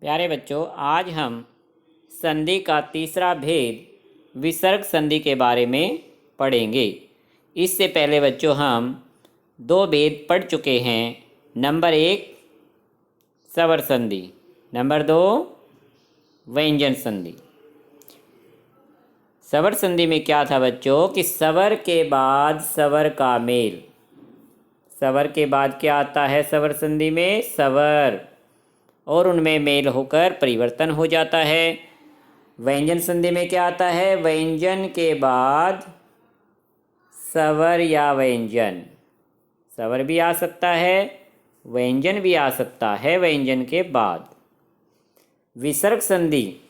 प्यारे बच्चों, आज हम संधि का तीसरा भेद विसर्ग संधि के बारे में पढ़ेंगे। इससे पहले बच्चों हम दो भेद पढ़ चुके हैं। नंबर 1 स्वर संधि, नंबर 2 व्यंजन संधि। स्वर संधि में क्या था बच्चों कि स्वर के बाद स्वर का मेल। स्वर के बाद क्या आता है स्वर संधि में? स्वर, और उनमें मेल होकर परिवर्तन हो जाता है। व्यंजन संधि में क्या आता है? व्यंजन के बाद स्वर या व्यंजन। स्वर भी आ सकता है, व्यंजन भी आ सकता है व्यंजन के बाद। विसर्ग संधि,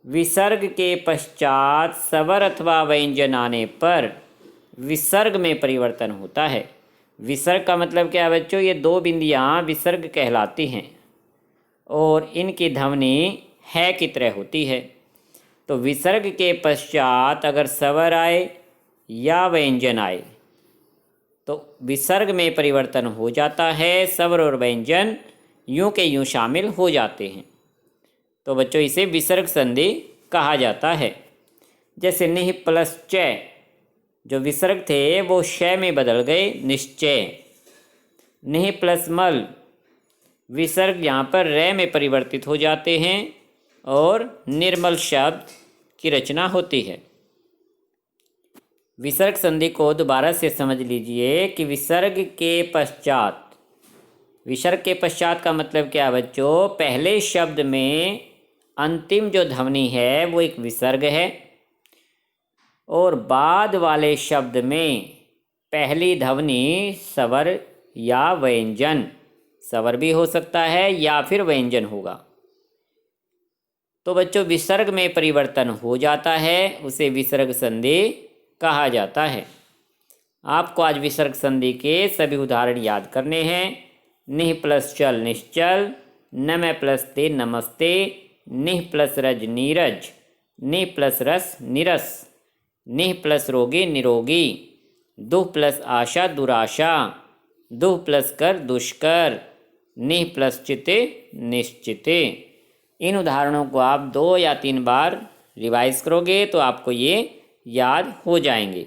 विसर्ग के पश्चात स्वर अथवा व्यंजन आने पर विसर्ग में परिवर्तन होता है। विसर्ग का मतलब क्या है बच्चों? ये दो बिंदियाँ विसर्ग कहलाती हैं और इनकी ध्वनि है की तरह होती है। तो विसर्ग के पश्चात अगर स्वर आए या व्यंजन आए तो विसर्ग में परिवर्तन हो जाता है। स्वर और व्यंजन यूं के यूं शामिल हो जाते हैं। तो बच्चों इसे विसर्ग संधि कहा जाता है। जैसे निह प्लस च, जो विसर्ग थे वो श में बदल गए निश्चय। निह प्लस मल, विसर्ग यहाँ पर रे में परिवर्तित हो जाते हैं और निर्मल शब्द की रचना होती है। विसर्ग संधि को दोबारा से समझ लीजिए कि विसर्ग के पश्चात, विसर्ग के पश्चात का मतलब क्या बच्चों? पहले शब्द में अंतिम जो ध्वनि है वो एक विसर्ग है और बाद वाले शब्द में पहली ध्वनि स्वर या व्यंजन, स्वर भी हो सकता है या फिर व्यंजन होगा। तो बच्चों विसर्ग में परिवर्तन हो जाता है, उसे विसर्ग संधि कहा जाता है। आपको आज विसर्ग संधि के सभी उदाहरण याद करने हैं। निह प्लस चल निश्चल, नम प्लस ते नमस्ते, निह प्लस रज नीरज, निह प्लस रस निरस, निह प्लस रोगी निरोगी, दुह प्लस आशा दुराशा, दुह प्लस कर दुष्कर, निह प्लस चिते निश्चिते। इन उदाहरणों को आप 2 या 3 बार रिवाइज करोगे तो आपको ये याद हो जाएंगे।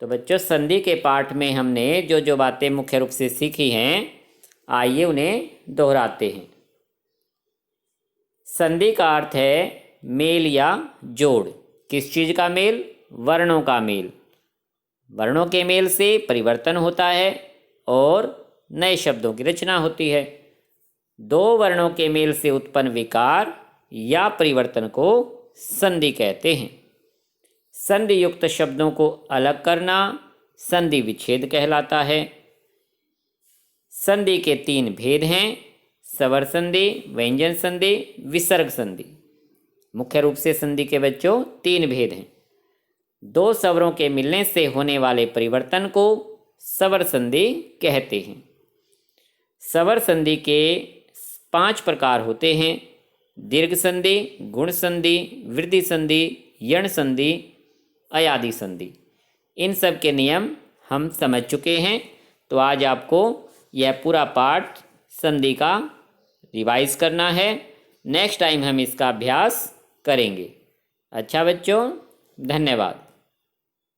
तो बच्चों संधि के पाठ में हमने जो जो बातें मुख्य रूप से सीखी हैं, आइए उन्हें दोहराते हैं। संधि का अर्थ है मेल या जोड़। किस चीज़ का मेल? वर्णों का मेल। वर्णों के मेल से परिवर्तन होता है और नए शब्दों की रचना होती है। दो वर्णों के मेल से उत्पन्न विकार या परिवर्तन को संधि कहते हैं। संधि युक्त शब्दों को अलग करना संधि विच्छेद कहलाता है। संधि के 3 भेद हैं: स्वर संधि, व्यंजन संधि, विसर्ग संधि। मुख्य रूप से संधि के बच्चों 3 भेद हैं। 2 स्वरों के मिलने से होने वाले परिवर्तन को स्वर संधि कहते हैं। स्वर संधि के 5 प्रकार होते हैं: दीर्घ संधि, गुण संधि, वृद्धि संधि, यण संधि, अयादि संधि। इन सब के नियम हम समझ चुके हैं। तो आज आपको यह पूरा पाठ संधि का रिवाइज करना है। नेक्स्ट टाइम हम इसका अभ्यास करेंगे। अच्छा बच्चों, धन्यवाद।